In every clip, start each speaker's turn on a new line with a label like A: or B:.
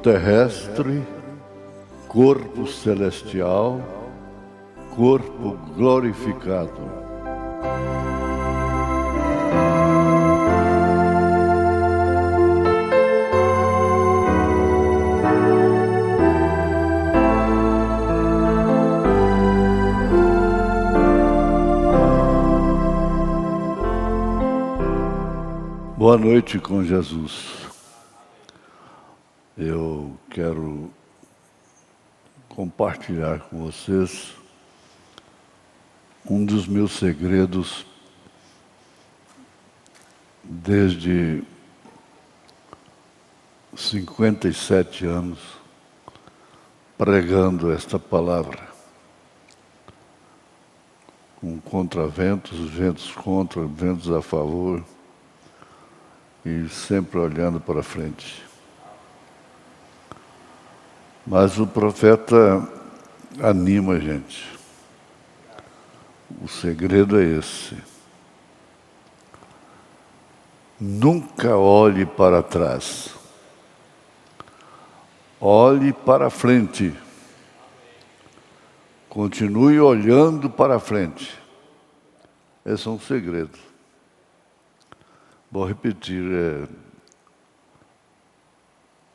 A: terrestre, corpo celestial, corpo glorificado. Boa noite com Jesus. Eu quero compartilhar com vocês um dos meus segredos desde 57 anos pregando esta palavra, com contraventos, ventos contra, ventos a favor, e sempre olhando para frente. Mas o profeta anima a gente. O segredo é esse. Nunca olhe para trás. Olhe para frente. Continue olhando para frente. Esse é um segredo. Vou repetir.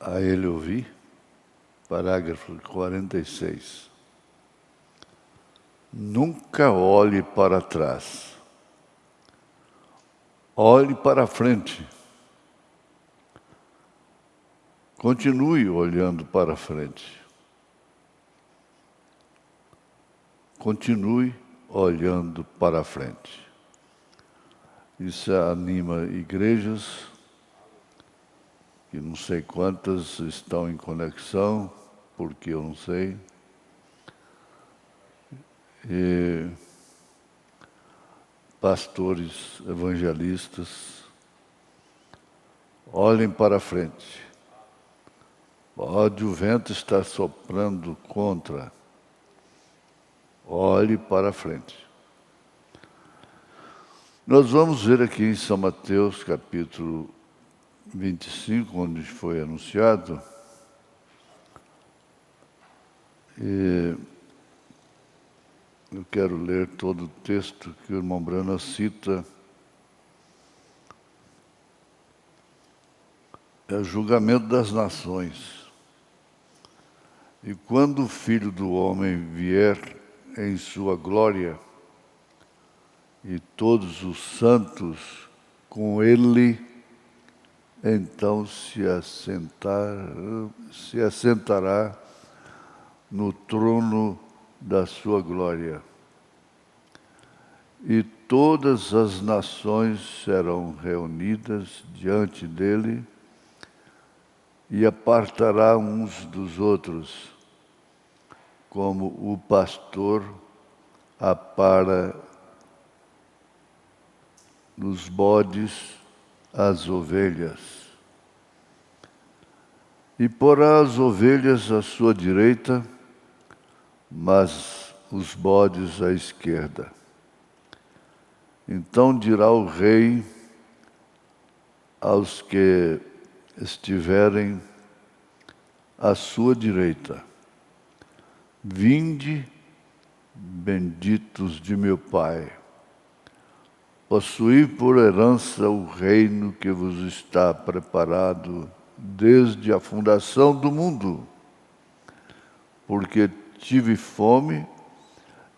A: A ele ouvi, parágrafo 46. Nunca olhe para trás. Olhe para frente. Continue olhando para frente. Continue olhando para frente. Isso anima igrejas, que não sei quantas estão em conexão, porque eu não sei. E pastores, evangelistas, olhem para frente. Pode o vento estar soprando contra. Olhe para frente. Nós vamos ver aqui em São Mateus, capítulo 25, onde foi anunciado. E eu quero ler todo o texto que o irmão Brana cita. É o julgamento das nações. E quando o Filho do Homem vier em sua glória, e todos os santos com ele, então se assentará no trono da sua glória. E todas as nações serão reunidas diante dele, e apartará uns dos outros, como o pastor apara nos bodes as ovelhas. E porá as ovelhas à sua direita, mas os bodes à esquerda. Então dirá o rei aos que estiverem à sua direita: vinde, benditos de meu Pai, possuí por herança o reino que vos está preparado desde a fundação do mundo, porque tive fome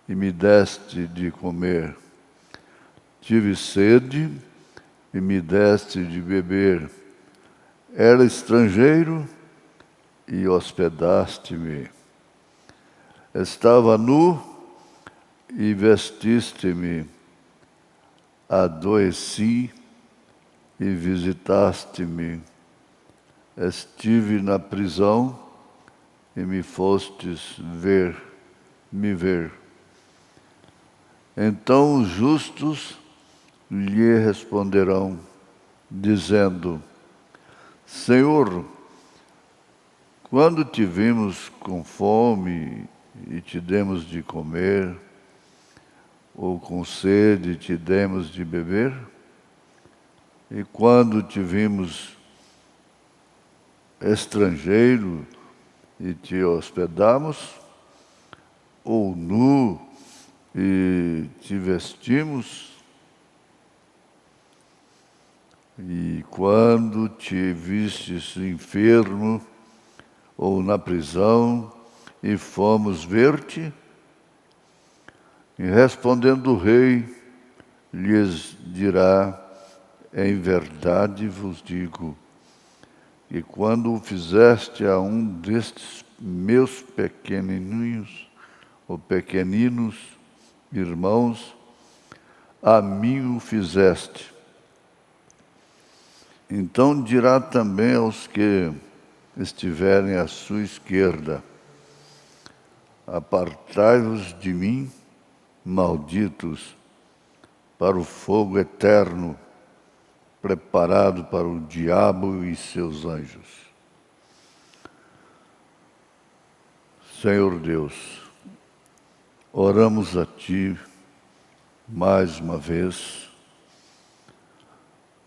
A: e me deste de comer, tive sede e me deste de beber, era estrangeiro e hospedaste-me, estava nu e vestiste-me, adoeci e visitaste-me, estive na prisão e me fostes me ver. Então os justos lhe responderão, dizendo: Senhor, quando te vimos com fome e te demos de comer, ou com sede te demos de beber? E quando te vimos estrangeiro e te hospedamos, ou nu e te vestimos? E quando te vistes enfermo ou na prisão e fomos ver-te? E respondendo o rei, lhes dirá: em verdade vos digo, e quando o fizeste a um destes meus pequenininhos, ou pequeninos irmãos, a mim o fizeste. Então dirá também aos que estiverem à sua esquerda: apartai-vos de mim, malditos, para o fogo eterno, preparado para o diabo e seus anjos. Senhor Deus, oramos a Ti mais uma vez,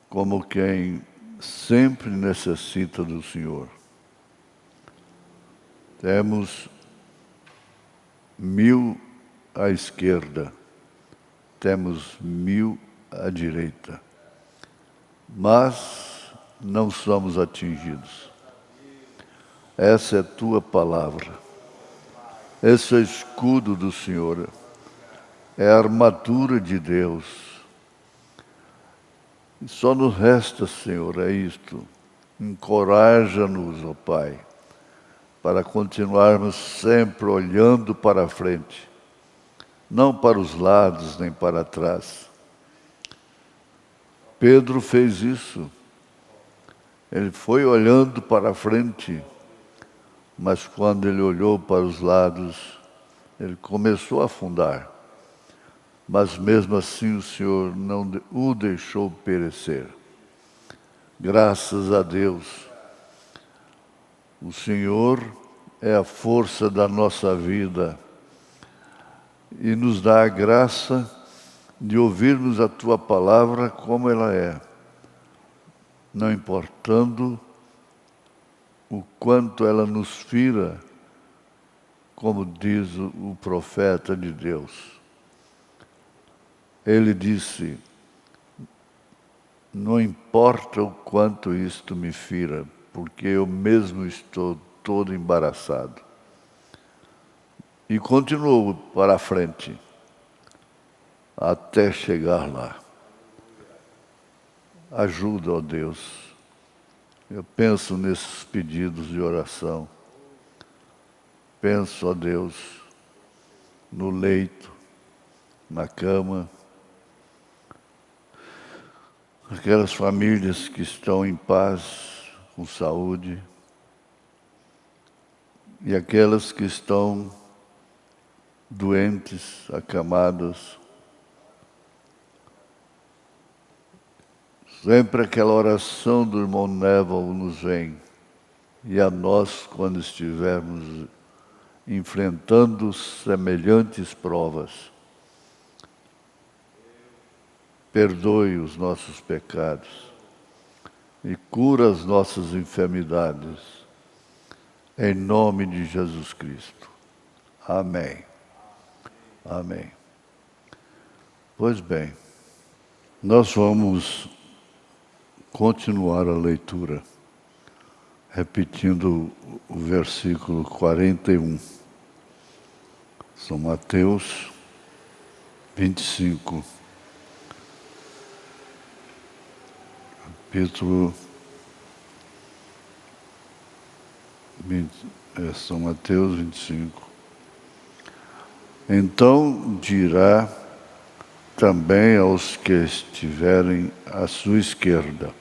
A: como quem sempre necessita do Senhor. Temos 1000 à esquerda, temos 1000 à direita, mas não somos atingidos. Essa é a Tua palavra. Esse é o escudo do Senhor, é a armadura de Deus. E só nos resta, Senhor, é isto. Encoraja-nos, ó Pai, para continuarmos sempre olhando para a frente, não para os lados nem para trás. Pedro fez isso. Ele foi olhando para a frente, mas quando ele olhou para os lados, ele começou a afundar. Mas mesmo assim o Senhor não o deixou perecer. Graças a Deus. O Senhor é a força da nossa vida e nos dá a graça de ouvirmos a Tua palavra como ela é, não importando o quanto ela nos fira, como diz o profeta de Deus. Ele disse: não importa o quanto isto me fira, porque eu mesmo estou todo embaraçado. E continuou para a frente, até chegar lá. Ajuda, ó Deus. Eu penso nesses pedidos de oração. Penso, ó Deus, no leito, na cama, aquelas famílias que estão em paz, com saúde, e aquelas que estão doentes, acamadas. Sempre aquela oração do irmão Neville nos vem, e a nós, quando estivermos enfrentando semelhantes provas. Perdoe os nossos pecados e cura as nossas enfermidades, em nome de Jesus Cristo. Amém. Amém. Pois bem, nós vamos continuar a leitura, repetindo o versículo 41. São Mateus 25. Capítulo 20, São Mateus 25. Então dirá também aos que estiverem à sua esquerda: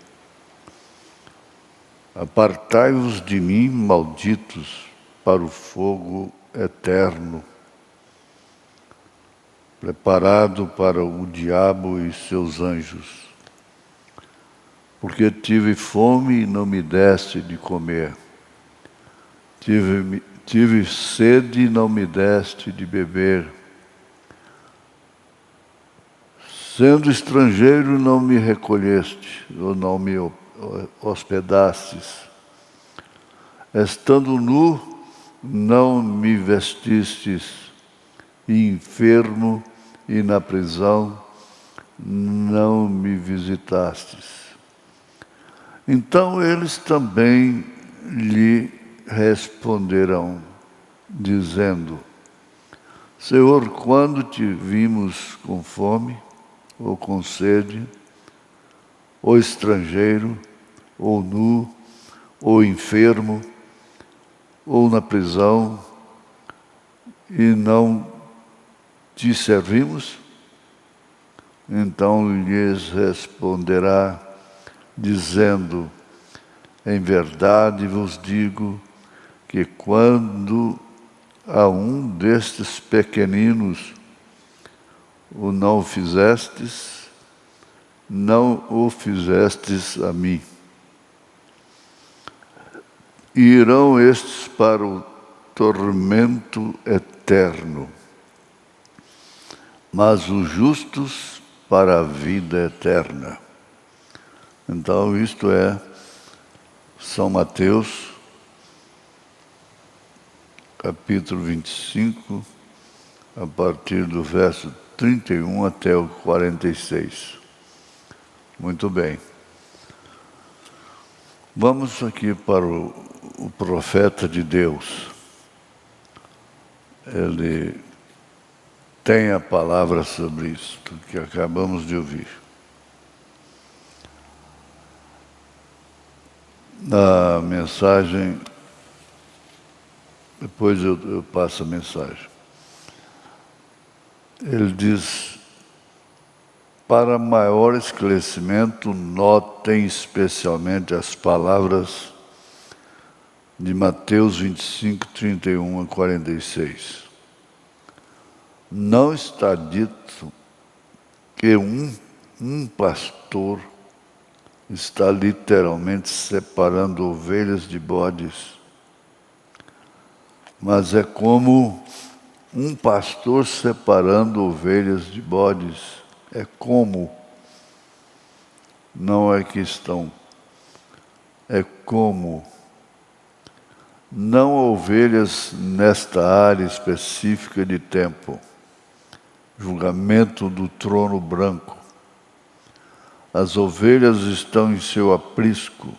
A: apartai-vos de mim, malditos, para o fogo eterno, preparado para o diabo e seus anjos. Porque tive fome e não me deste de comer. Tive sede e não me deste de beber. Sendo estrangeiro, não me recolheste, ou não me hospedastes. Estando nu, não me vestistes, e enfermo e na prisão, não me visitastes. Então eles também lhe responderão, dizendo: Senhor, quando te vimos com fome, ou com sede, ou estrangeiro, ou nu, ou enfermo, ou na prisão, e não te servimos? Então lhes responderá, dizendo: Em verdade vos digo que quando a um destes pequeninos o não fizestes, não o fizestes a mim. E irão estes para o tormento eterno, mas os justos para a vida eterna. Então, isto é São Mateus, capítulo 25, a partir do verso 31 até o 46. Muito bem. Vamos aqui para o profeta de Deus. Ele tem a palavra sobre isto que acabamos de ouvir. Na mensagem, depois eu passo a mensagem. Ele diz: para maior esclarecimento, notem especialmente as palavras de Mateus 25, 31 a 46. Não está dito que um pastor está literalmente separando ovelhas de bodes, mas é como um pastor separando ovelhas de bodes. É como, não é questão, é como. Não ovelhas nesta área específica de tempo, julgamento do trono branco. As ovelhas estão em seu aprisco,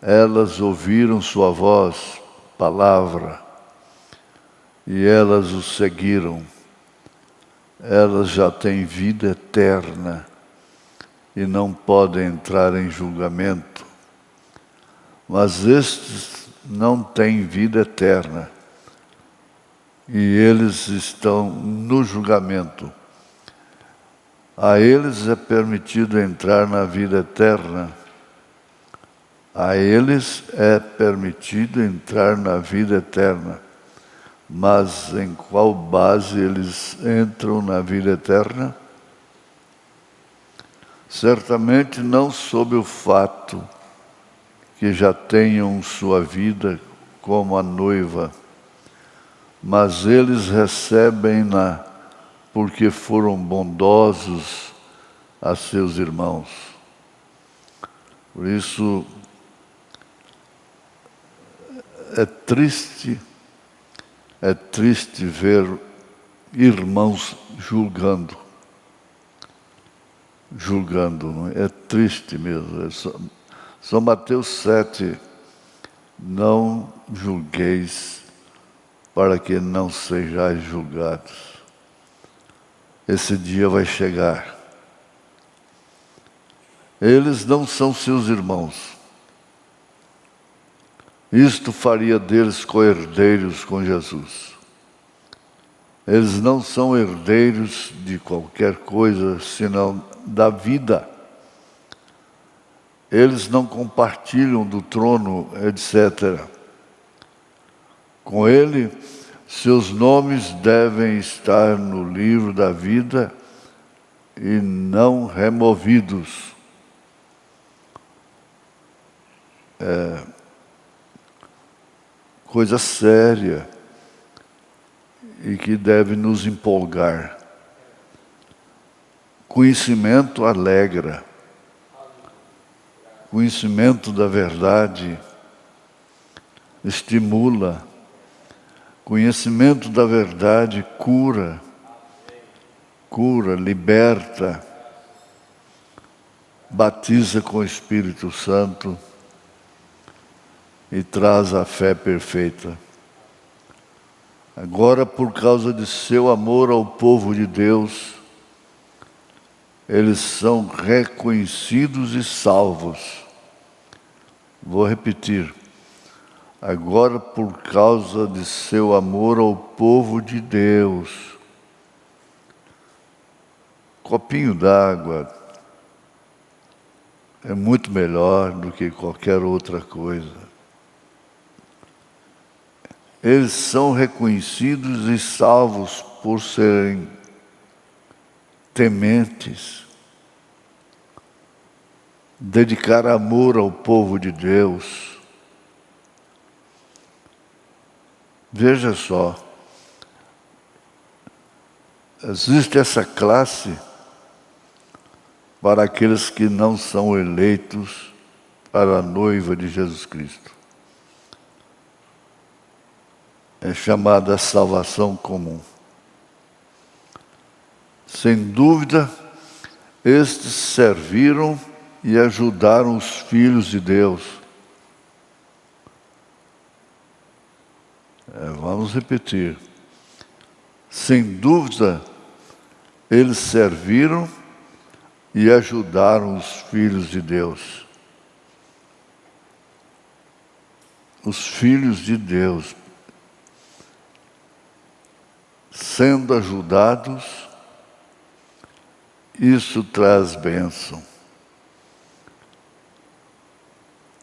A: elas ouviram sua voz, palavra, e elas o seguiram. Elas já têm vida eterna e não podem entrar em julgamento. Mas estes não têm vida eterna e eles estão no julgamento. A eles é permitido entrar na vida eterna. A eles é permitido entrar na vida eterna. Mas em qual base eles entram na vida eterna? Certamente não sob o fato que já tenham sua vida como a noiva, mas eles recebem-na porque foram bondosos a seus irmãos. Por isso, é triste ver irmãos julgando, não é? É triste mesmo. São Mateus 7, não julgueis para que não sejais julgados. Esse dia vai chegar. Eles não são seus irmãos. Isto faria deles co-herdeiros com Jesus. Eles não são herdeiros de qualquer coisa, senão da vida. Eles não compartilham do trono, etc. Com ele, seus nomes devem estar no livro da vida e não removidos. Coisa séria e que deve nos empolgar. Conhecimento alegra. Conhecimento da verdade estimula. Conhecimento da verdade cura, liberta, batiza com o Espírito Santo e traz a fé perfeita. Agora, por causa de seu amor ao povo de Deus, eles são reconhecidos e salvos. Vou repetir. Agora, por causa de seu amor ao povo de Deus, copinho d'água é muito melhor do que qualquer outra coisa. Eles são reconhecidos e salvos por serem tementes, dedicar amor ao povo de Deus. Veja só, existe essa classe para aqueles que não são eleitos para a noiva de Jesus Cristo. É chamada salvação comum. Sem dúvida, estes serviram e ajudaram os filhos de Deus. Vamos repetir. Sem dúvida, eles serviram e ajudaram os filhos de Deus. Os filhos de Deus, sendo ajudados, isso traz bênção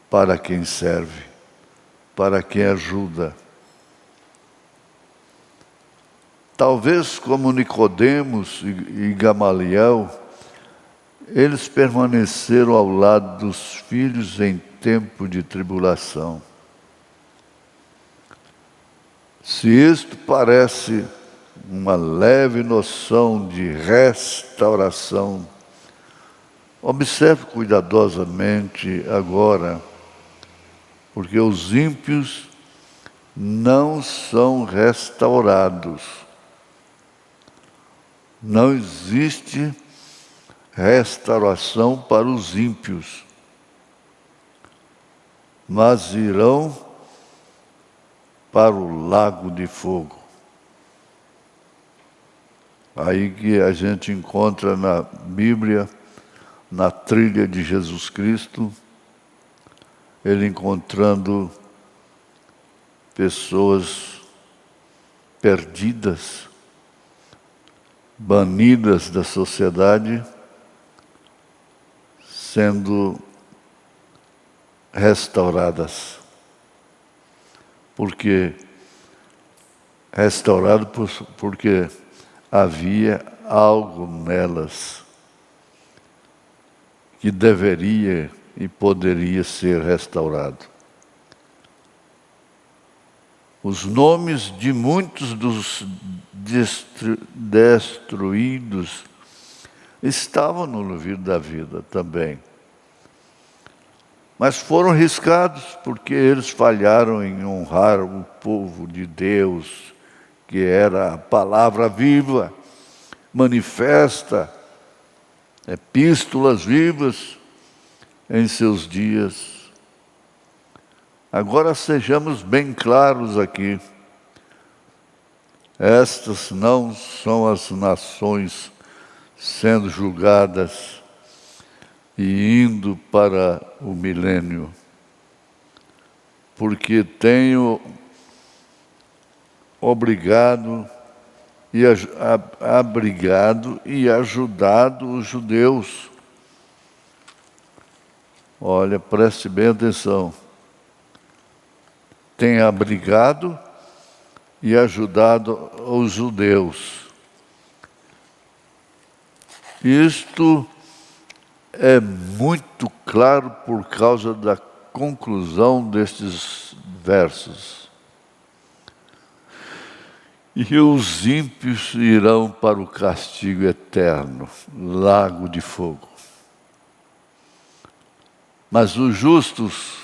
A: para quem serve, para quem ajuda. Talvez como Nicodemos e Gamaliel, eles permaneceram ao lado dos filhos em tempo de tribulação. Se isto parece uma leve noção de restauração, observe cuidadosamente agora, porque os ímpios não são restaurados. Não existe restauração para os ímpios, mas irão para o lago de fogo. Aí que a gente encontra na Bíblia, na trilha de Jesus Cristo, ele encontrando pessoas perdidas, banidas da sociedade, sendo restauradas. Porque porque havia algo nelas que deveria e poderia ser restaurado. Os nomes de muitos dos destruídos estavam no livro da vida também. Mas foram riscados porque eles falharam em honrar o povo de Deus, que era a palavra viva, manifesta, epístolas vivas em seus dias. Agora sejamos bem claros aqui. Estas não são as nações sendo julgadas e indo para o milênio, porque tenho obrigado e abrigado e ajudado os judeus. Olha, preste bem atenção. Tem abrigado e ajudado os judeus. Isto é muito claro por causa da conclusão destes versos. E os ímpios irão para o castigo eterno, lago de fogo. Mas os justos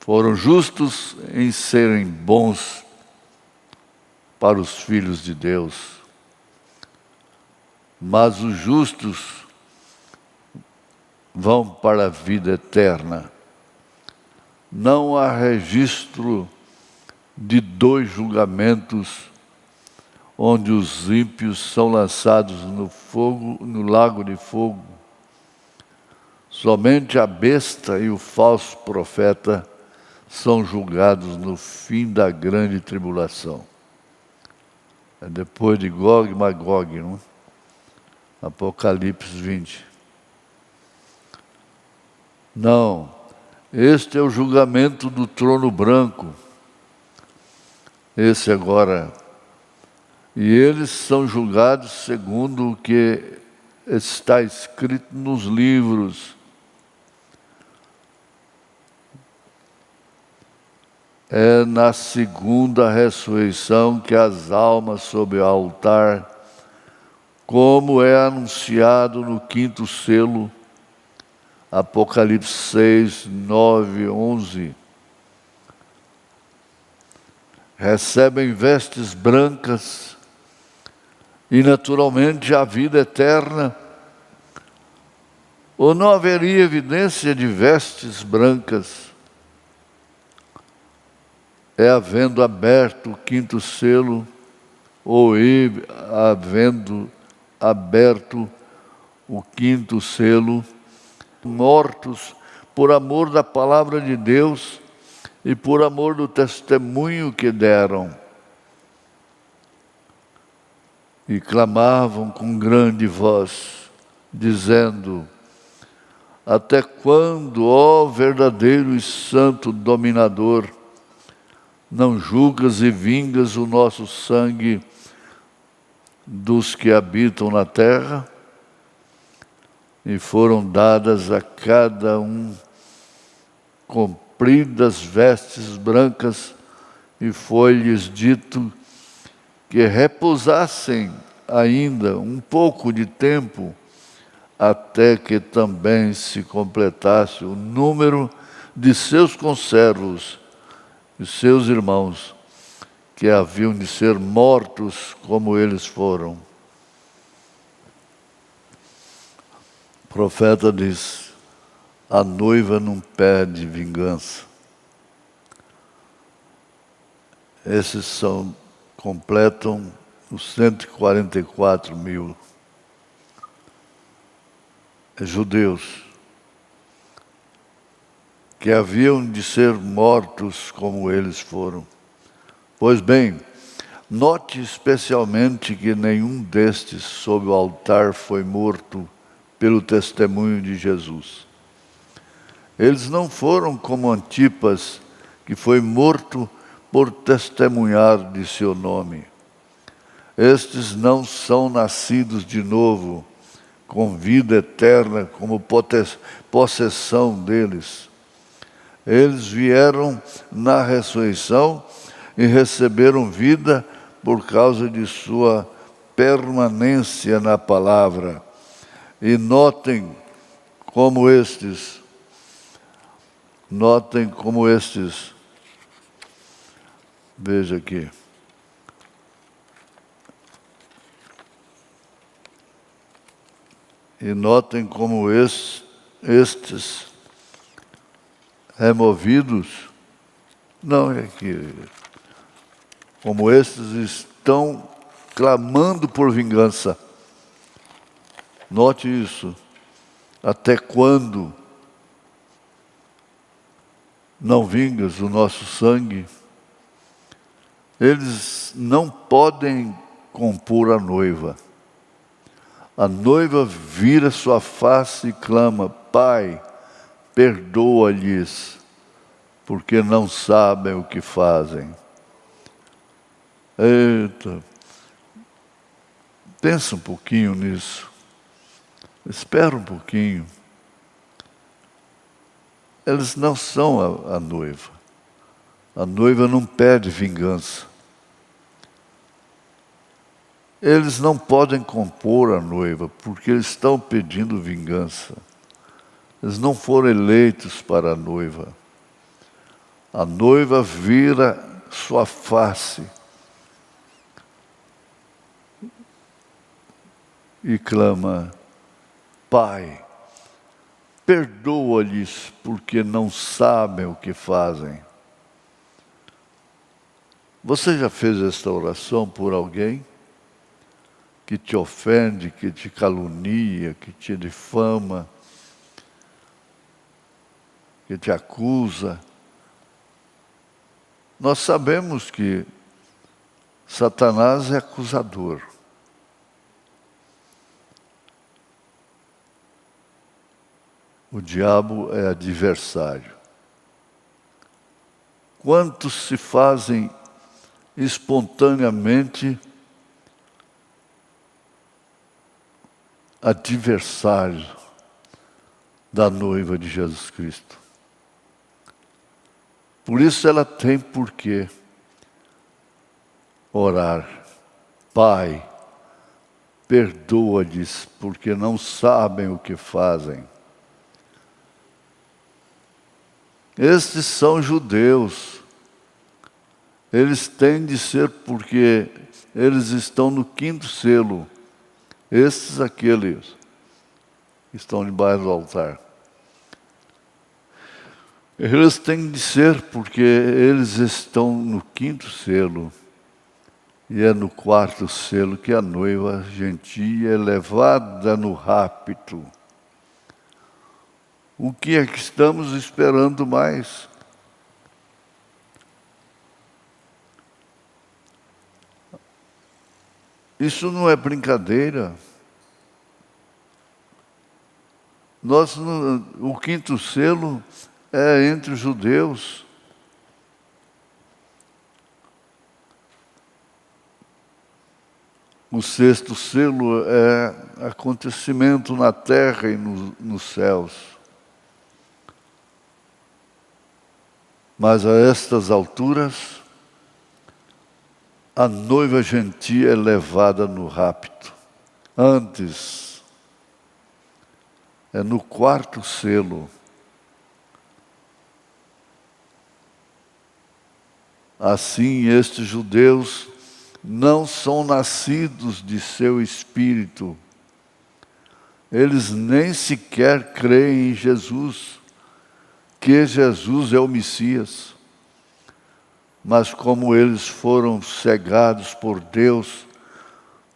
A: Foram justos em serem bons para os filhos de Deus, mas os justos vão para a vida eterna. Não há registro de 2 julgamentos onde os ímpios são lançados no fogo, no lago de fogo. Somente a besta e o falso profeta são julgados no fim da grande tribulação. É depois de Gog e Magog, não é? Apocalipse 20. Não, este é o julgamento do trono branco. Esse agora. E eles são julgados segundo o que está escrito nos livros. É na segunda ressurreição que as almas sob o altar, como é anunciado no 5º selo, Apocalipse 6, 9, 11, recebem vestes brancas e naturalmente a vida eterna. Ou não haveria evidência de vestes brancas? É havendo aberto o 5º selo, ou havendo aberto o 5º selo, mortos por amor da palavra de Deus e por amor do testemunho que deram. E clamavam com grande voz, dizendo: até quando, ó verdadeiro e santo dominador, não julgas e vingas o nosso sangue dos que habitam na terra? E foram dadas a cada um compridas vestes brancas, e foi-lhes dito que repousassem ainda um pouco de tempo, até que também se completasse o número de seus conservos e seus irmãos, que haviam de ser mortos como eles foram. O profeta diz: a noiva não pede vingança. Esses completam os 144 mil judeus que haviam de ser mortos como eles foram. Pois bem, note especialmente que nenhum destes sob o altar foi morto pelo testemunho de Jesus. Eles não foram como Antipas, que foi morto por testemunhar de seu nome. Estes não são nascidos de novo, com vida eterna como possessão deles. Eles vieram na ressurreição e receberam vida por causa de sua permanência na palavra. E notem como estes, veja aqui. E notem como estes removidos, não é que, como estes estão clamando por vingança. Note isso. Até quando não vingas o nosso sangue? Eles não podem compor a noiva. A noiva vira sua face e clama: Pai, perdoa-lhes, porque não sabem o que fazem. Eita! Pensa um pouquinho nisso. Espera um pouquinho. Eles não são a noiva. A noiva não pede vingança. Eles não podem compor a noiva, porque eles estão pedindo vingança. Eles não foram eleitos para a noiva. A noiva vira sua face e clama: Pai, perdoa-lhes, porque não sabem o que fazem. Você já fez esta oração por alguém que te ofende, que te calunia, que te difama, que te acusa? Nós sabemos que Satanás é acusador. O diabo é adversário. Quantos se fazem espontaneamente adversários da noiva de Jesus Cristo? Por isso ela tem por que orar: Pai, perdoa-lhes, porque não sabem o que fazem. Estes são judeus. Eles têm de ser, porque eles estão no 5º selo. Aqueles que estão debaixo do altar. Eles têm de ser, porque eles estão no 5º selo. E é no 4º selo que a noiva gentia é levada no rapto. O que é que estamos esperando mais? Isso não é brincadeira. O 5º selo é entre os judeus. O 6º selo é acontecimento na terra e nos céus. Mas a estas alturas, a noiva gentia é levada no rapto. Antes, é no 4º selo. Assim, estes judeus não são nascidos de seu espírito. Eles nem sequer creem em Jesus, que Jesus é o Messias. Mas como eles foram cegados por Deus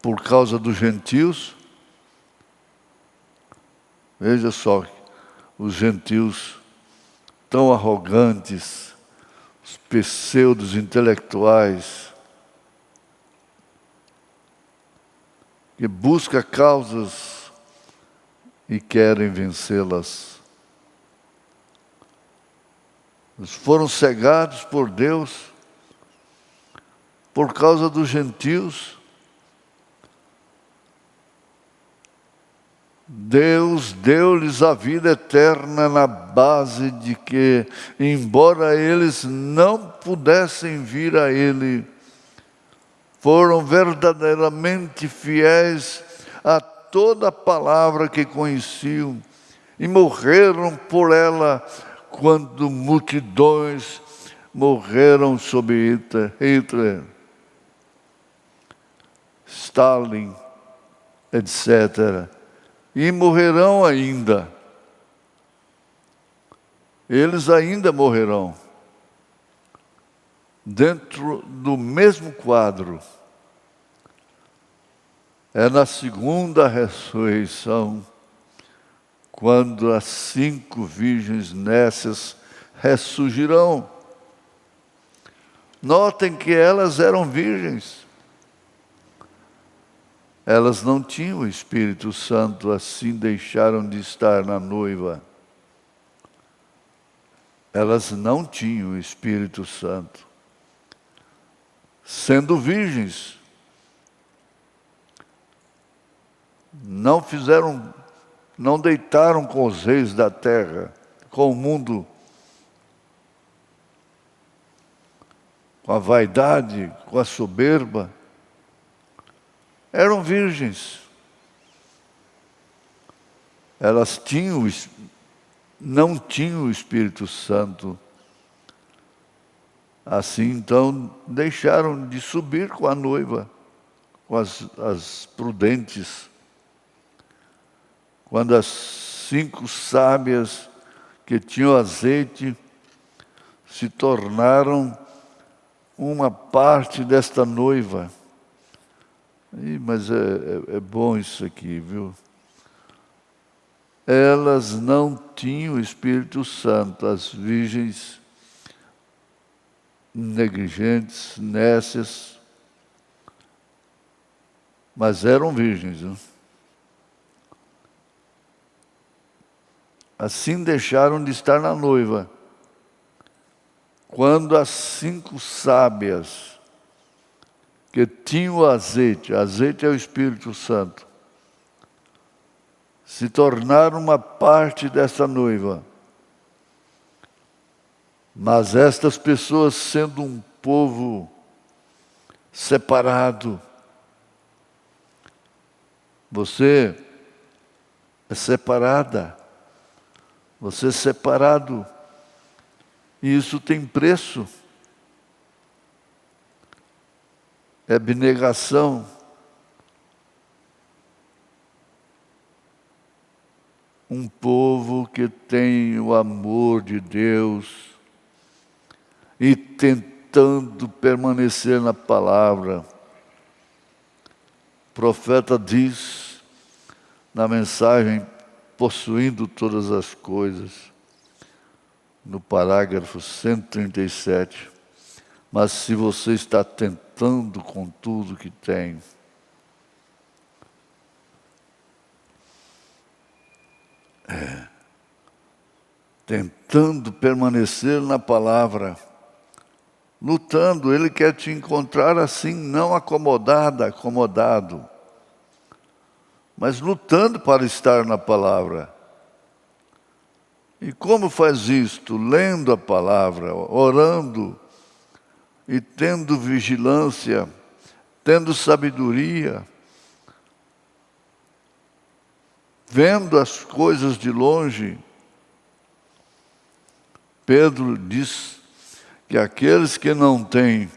A: por causa dos gentios, veja só, os gentios tão arrogantes, os pseudos intelectuais, que buscam causas e querem vencê-las. Eles foram cegados por Deus por causa dos gentios. Deus deu-lhes a vida eterna na base de que, embora eles não pudessem vir a Ele, foram verdadeiramente fiéis a toda a palavra que conheciam e morreram por ela quando multidões morreram sob Hitler, Stalin, etc. E morrerão ainda. Eles ainda morrerão. Dentro do mesmo quadro. É na segunda ressurreição, quando as 5 virgens nécias ressurgirão. Notem que elas eram virgens. Elas não tinham o Espírito Santo, assim deixaram de estar na noiva. Elas não tinham o Espírito Santo. Sendo virgens, não deitaram com os reis da terra, com o mundo, com a vaidade, com a soberba. Eram virgens. Elas não tinham o Espírito Santo. Assim, então, deixaram de subir com a noiva, com as prudentes. Quando as 5 sábias que tinham azeite se tornaram uma parte desta noiva. Mas é bom isso aqui, viu? Elas não tinham o Espírito Santo, as virgens negligentes, nécias, mas eram virgens. Né? Assim deixaram de estar na noiva. Quando as 5 sábias que tinham o azeite é o Espírito Santo, se tornaram uma parte dessa noiva. Mas estas pessoas, sendo um povo separado, você é separada, você é separado, e isso tem preço. É abnegação. Um povo que tem o amor de Deus e tentando permanecer na palavra. O profeta diz na mensagem, possuindo todas as coisas, no parágrafo 137, mas se você está tentando com tudo que tem, tentando permanecer na palavra, lutando, Ele quer te encontrar assim, não acomodado, mas lutando para estar na palavra. E como faz isto? Lendo a palavra, orando e tendo vigilância, tendo sabedoria, vendo as coisas de longe. Pedro diz que aqueles que não têm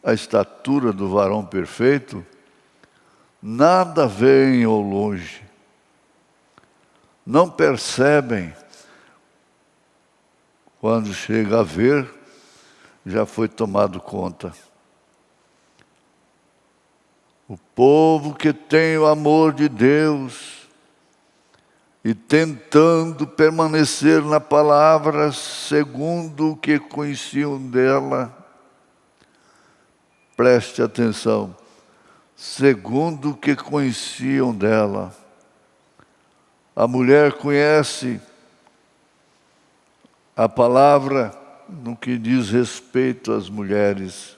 A: a estatura do varão perfeito, nada veem ao longe, não percebem. Quando chega a ver, já foi tomado conta. O povo que tem o amor de Deus e tentando permanecer na palavra segundo o que conheciam dela, preste atenção, segundo o que conheciam dela. A mulher conhece a palavra no que diz respeito às mulheres.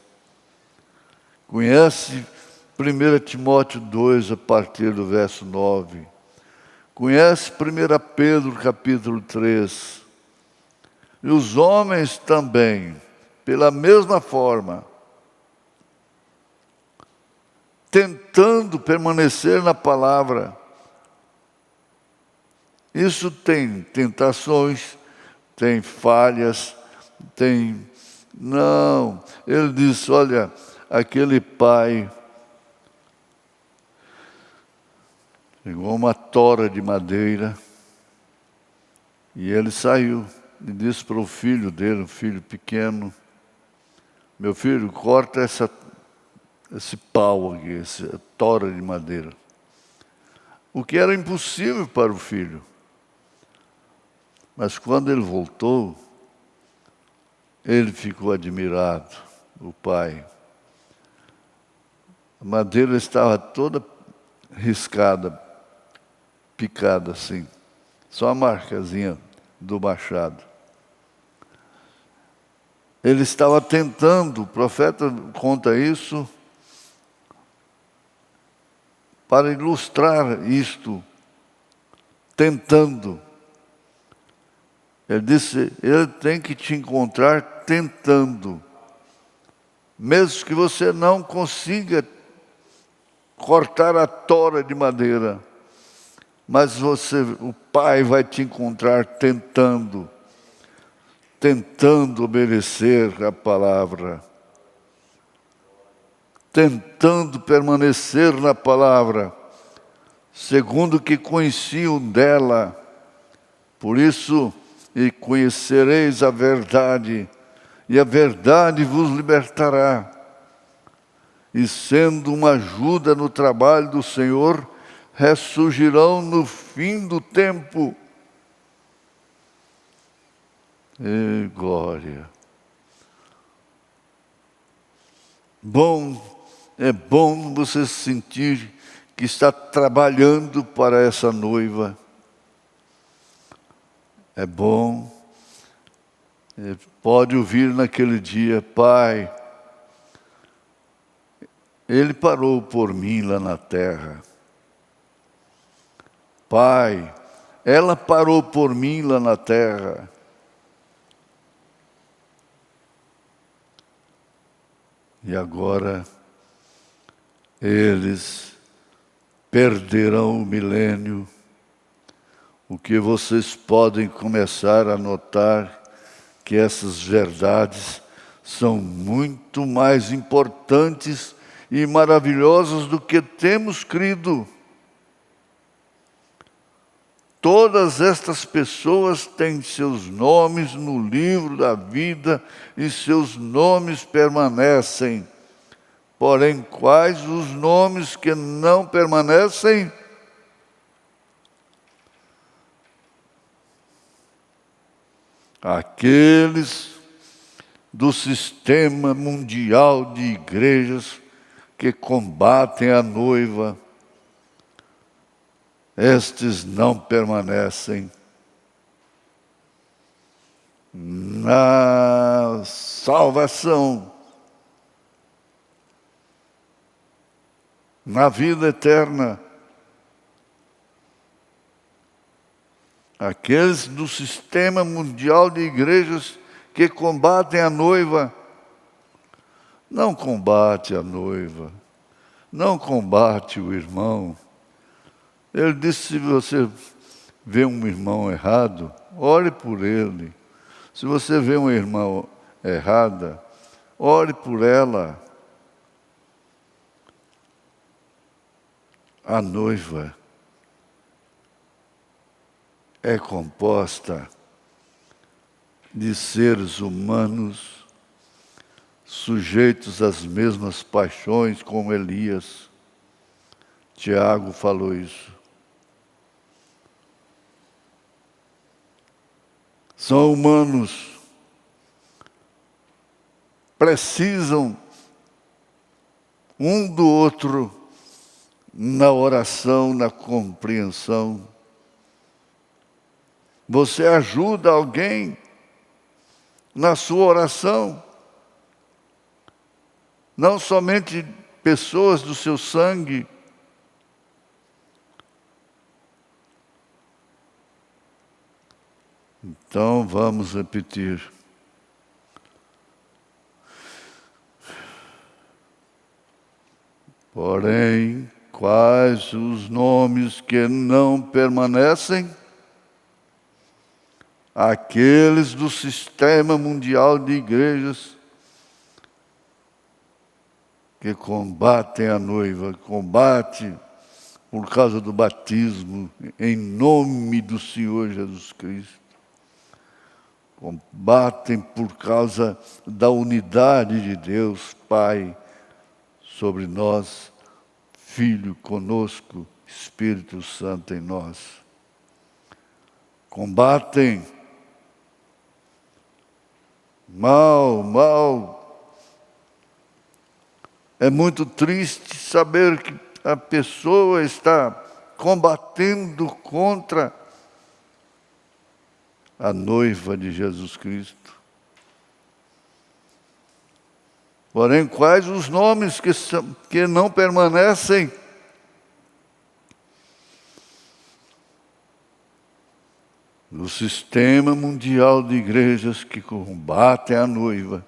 A: Conhece 1 Timóteo 2, a partir do verso 9. Conhece 1 Pedro, capítulo 3. E os homens também, pela mesma forma, tentando permanecer na palavra. Isso tem tentações, tem falhas, tem... Não, ele disse, olha, aquele pai pegou uma tora de madeira e ele saiu e disse para o filho dele, um filho pequeno, meu filho, corta esse pau aqui, essa tora de madeira. O que era impossível para o filho. Mas quando ele voltou, ele ficou admirado, o pai. A madeira estava toda riscada, picada assim, só a marcazinha do machado. Ele estava tentando, o profeta conta isso, para ilustrar isto, tentando. Ele disse, ele tem que te encontrar tentando. Mesmo que você não consiga cortar a tora de madeira, mas o Pai vai te encontrar tentando. tentando obedecer a palavra, tentando permanecer na palavra, segundo o que conheciam dela. Por isso, e conhecereis a verdade, e a verdade vos libertará. E sendo uma ajuda no trabalho do Senhor, ressurgirão no fim do tempo. E glória! É bom você sentir que está trabalhando para essa noiva. É bom. Pode ouvir naquele dia: Pai, Ele parou por mim lá na terra. Pai, ela parou por mim lá na terra. E agora eles perderão o milênio. O que vocês podem começar a notar que essas verdades são muito mais importantes e maravilhosas do que temos crido. Todas estas pessoas têm seus nomes no livro da vida e seus nomes permanecem. Porém, quais os nomes que não permanecem? Aqueles do sistema mundial de igrejas que combatem a noiva. Estes não permanecem na salvação, na vida eterna. Aqueles do sistema mundial de igrejas que combatem a noiva, não combate a noiva, não combate o irmão. Ele disse: se você vê um irmão errado, ore por ele. Se você vê uma irmã errada, ore por ela. A noiva é composta de seres humanos sujeitos às mesmas paixões como Elias. Tiago falou isso. São humanos, precisam um do outro na oração, na compreensão. Você ajuda alguém na sua oração, não somente pessoas do seu sangue. Então vamos repetir. Porém, quais os nomes que não permanecem? Aqueles do sistema mundial de igrejas que combatem a noiva, combate por causa do batismo em nome do Senhor Jesus Cristo. Combatem por causa da unidade de Deus, Pai, sobre nós, Filho conosco, Espírito Santo em nós. Combatem mal. É muito triste saber que a pessoa está combatendo contra a noiva de Jesus Cristo. Porém, quais os nomes que não permanecem? No sistema mundial de igrejas que combatem a noiva.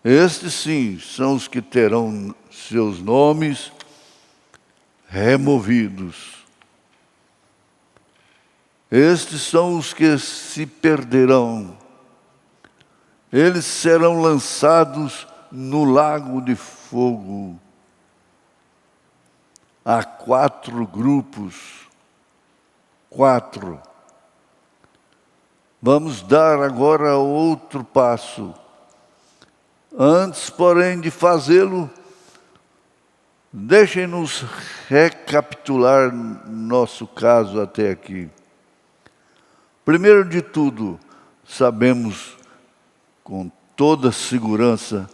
A: Estes sim são os que terão seus nomes removidos. Estes são os que se perderão. Eles serão lançados no lago de fogo. Há 4 grupos. 4. Vamos dar agora outro passo. Antes, porém, de fazê-lo, deixem-nos recapitular nosso caso até aqui. Primeiro de tudo, sabemos com toda segurança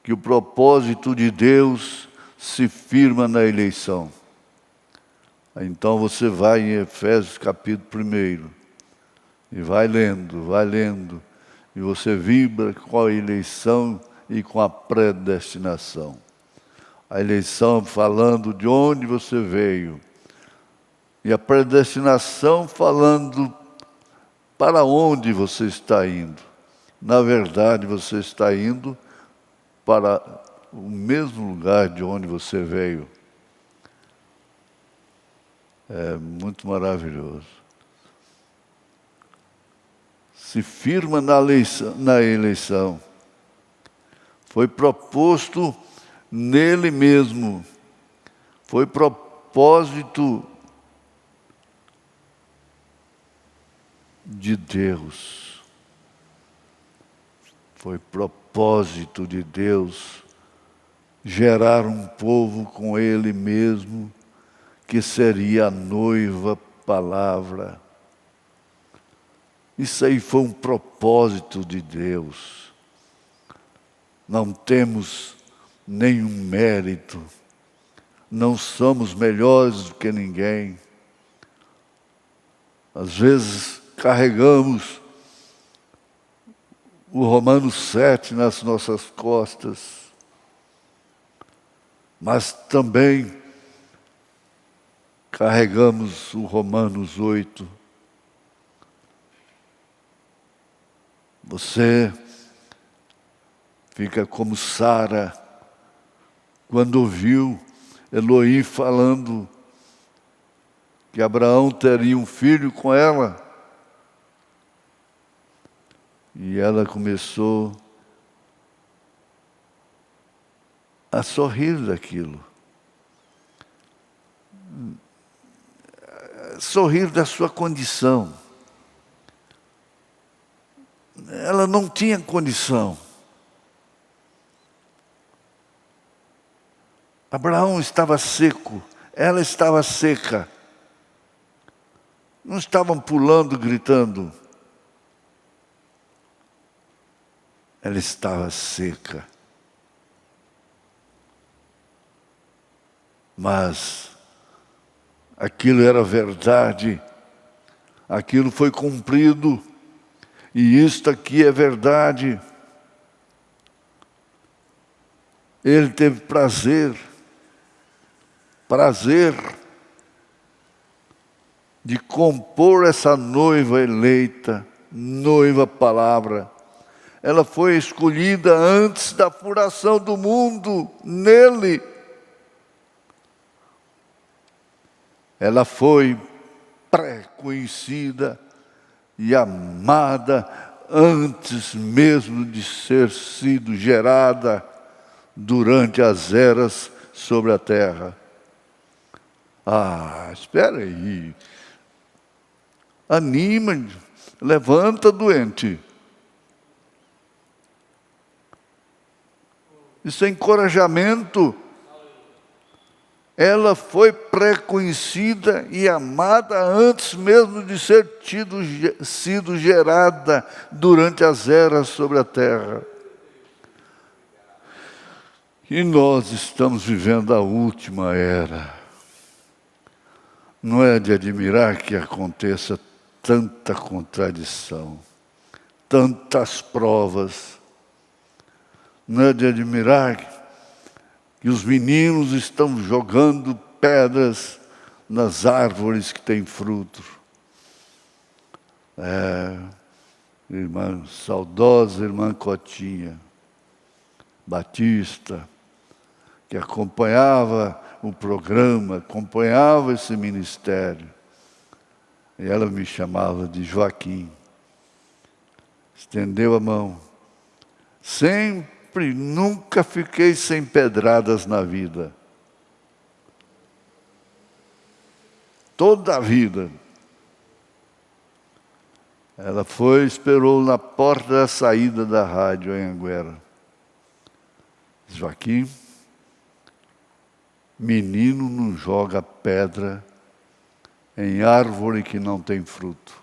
A: que o propósito de Deus se firma na eleição. Então você vai em Efésios capítulo 1 e vai lendo, e você vibra com a eleição e com a predestinação. A eleição falando de onde você veio, e a predestinação falando para onde você está indo. Na verdade, você está indo para o mesmo lugar de onde você veio. É muito maravilhoso. Se firma na eleição. Foi proposto nele mesmo. Foi propósito de Deus. Foi propósito de Deus gerar um povo com Ele mesmo, que seria a noiva palavra. Isso aí foi um propósito de Deus. Não temos nenhum mérito, não somos melhores do que ninguém. Às vezes carregamos o Romanos 7 nas nossas costas, mas também carregamos o Romanos 8. Você fica como Sara, quando ouviu Elohim falando que Abraão teria um filho com ela. E ela começou a sorrir daquilo. Sorrir da sua condição. Ela não tinha condição. Abraão estava seco, ela estava seca. Não estavam pulando, gritando. Ela estava seca. Mas aquilo era verdade. Aquilo foi cumprido. E isto aqui é verdade. Ele teve prazer de compor essa noiva eleita, noiva palavra. Ela foi escolhida antes da fundação do mundo, nele. Ela foi pré-conhecida e amada antes mesmo de ter sido gerada durante as eras sobre a terra. Espera aí. Anima, levanta, doente. Isso é encorajamento. Ela foi pré-conhecida e amada antes mesmo de sido gerada durante as eras sobre a terra. E nós estamos vivendo a última era. Não é de admirar que aconteça tanta contradição, tantas provas. Não é de admirar que os meninos estão jogando pedras nas árvores que têm fruto. Saudosa irmã Cotinha Batista, que acompanhava o programa, acompanhava esse ministério. E ela me chamava de Joaquim. Estendeu a mão. Sempre, nunca fiquei sem pedradas na vida. Toda a vida. Ela foi, esperou na porta da saída da rádio em Anguera. Joaquim, menino não joga pedra em árvore que não tem fruto.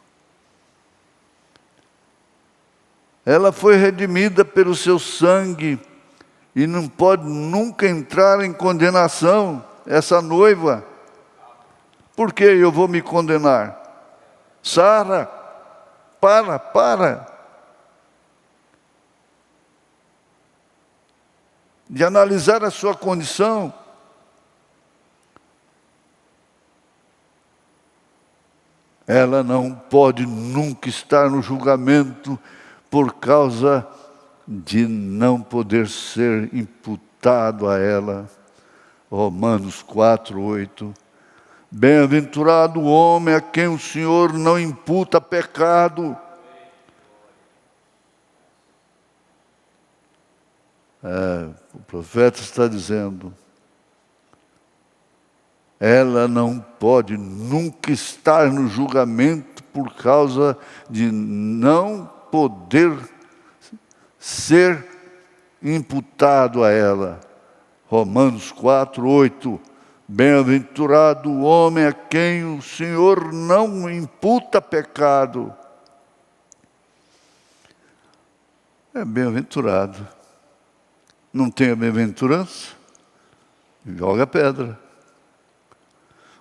A: Ela foi redimida pelo seu sangue e não pode nunca entrar em condenação, essa noiva. Por que eu vou me condenar? Sara, para de analisar a sua condição. Ela não pode nunca estar no julgamento por causa de não poder ser imputado a ela. Romanos 4:8. Bem-aventurado o homem a quem o Senhor não imputa pecado. O profeta está dizendo, ela não pode nunca estar no julgamento por causa de não poder ser imputado a ela. Romanos 4:8. Bem-aventurado o homem a quem o Senhor não imputa pecado. É bem-aventurado. Não tem a bem-aventurança? Joga pedra.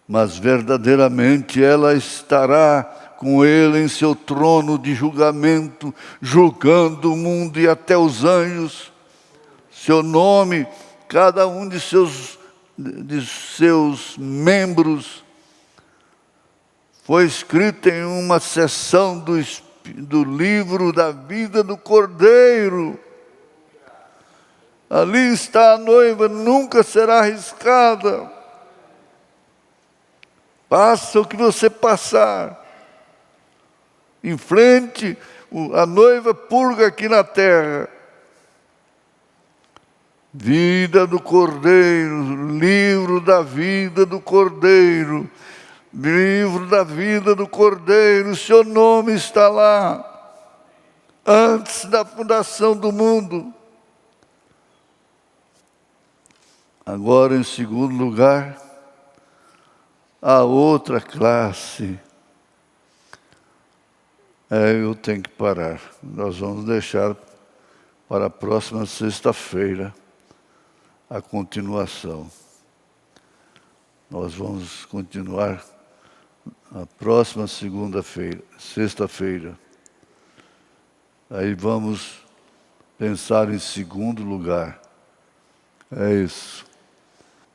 A: Mas verdadeiramente ela estará com ele em seu trono de julgamento, julgando o mundo e até os anjos. Seu nome, cada um de seus membros, foi escrito em uma seção do livro da vida do Cordeiro. Ali está a noiva, nunca será arriscada. Passa o que você passar. Em frente, a noiva purga aqui na terra. Vida do Cordeiro, livro da vida do Cordeiro, livro da vida do Cordeiro, seu nome está lá, antes da fundação do mundo. Agora, em segundo lugar, a outra classe. Eu tenho que parar. Nós vamos deixar para a próxima sexta-feira a continuação. Nós vamos continuar a próxima sexta-feira. Aí vamos pensar em segundo lugar. É isso.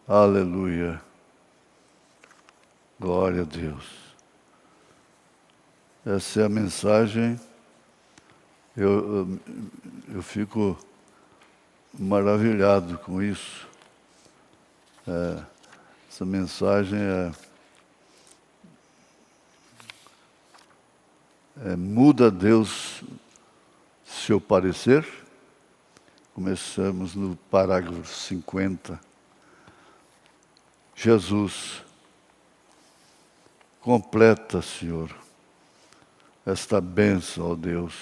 A: Aleluia. Glória a Deus. Essa é a mensagem. Eu fico maravilhado com isso. Essa mensagem muda Deus seu parecer. Começamos no parágrafo 50. Jesus, completa, Senhor, esta bênção, ó Deus.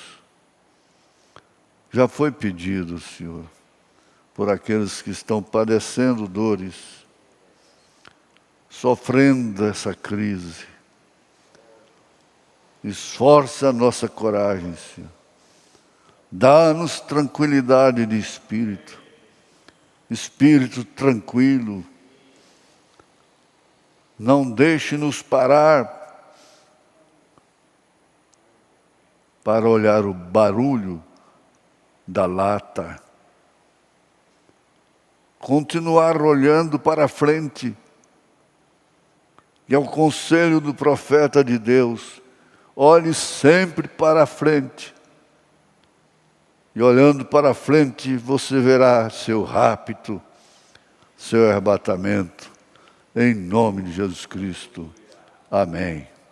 A: Já foi pedido, Senhor, por aqueles que estão padecendo dores, sofrendo essa crise. Esforça a nossa coragem, Senhor. Dá-nos tranquilidade de espírito, espírito tranquilo. Não deixe-nos parar para olhar o barulho da lata. Continuar olhando para frente. E ao conselho do profeta de Deus, olhe sempre para frente. E olhando para frente, você verá seu rapto, seu arrebatamento. Em nome de Jesus Cristo. Amém.